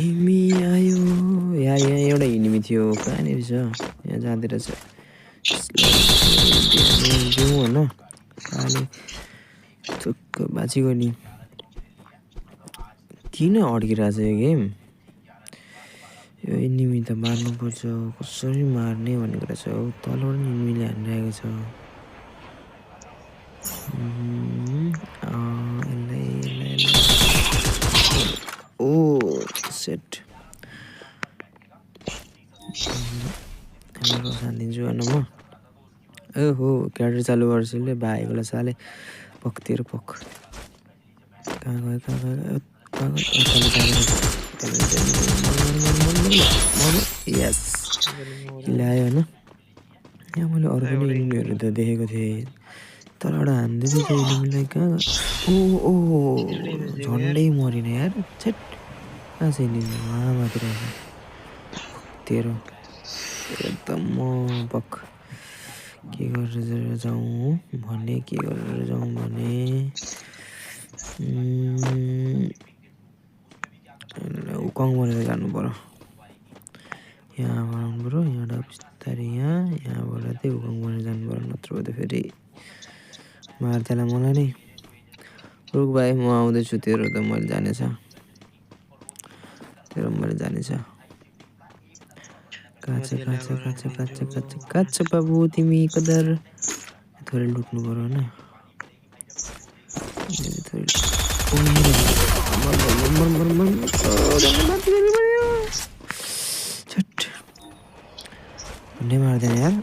Emmy आयो यार, यहाँ एउटा इनिमी थियो कहाँनिर छ, यहाँ जाँदै रहेछ। जाउँ होइन पाले थुक्क बाँचेको नि। किन अड्किरहेछ यो गेम? यो एनिमी त मार्नुपर्छ, कसरी मार्ने भनेको रहेछ हौ। तलबाट एनिमीले हानिरहेको छ। ओ सेट दिन्छु होइन म। ओहो क्यारेक्टर चालु गर्छु भाइकोलाई साले पक्तिर पक। कहाँ गयो यस ल्यायो होइन। यहाँ मैले अरू पनि एनिमीहरू त देखेको थिएँ, तलबाट हान्दै थियो त्यो एनिमीलाई। कहाँ ओ झन्डै मरिन यार, छेट कहाँ छ एनिमी? वहाँ माथि रहेछ तेरो एकदम म पक। के गरेर जाउँ भने उकङ भनेर जानु पर्यो। यहाँबाट आउनु पर्यो, यहाँबाट बिस्तारै यहाँबाट चाहिँ उकङ भनेर जानु पर्यो, नत्र त फेरि मार्देला मलाई नै। रुक भाइ म आउँदैछु, तेरो त मैले जानेछ, काछ बाबु तिमी कदर। थोरै लुट्नु पर्यो होइन। छट भन्ने मार्दैन यार।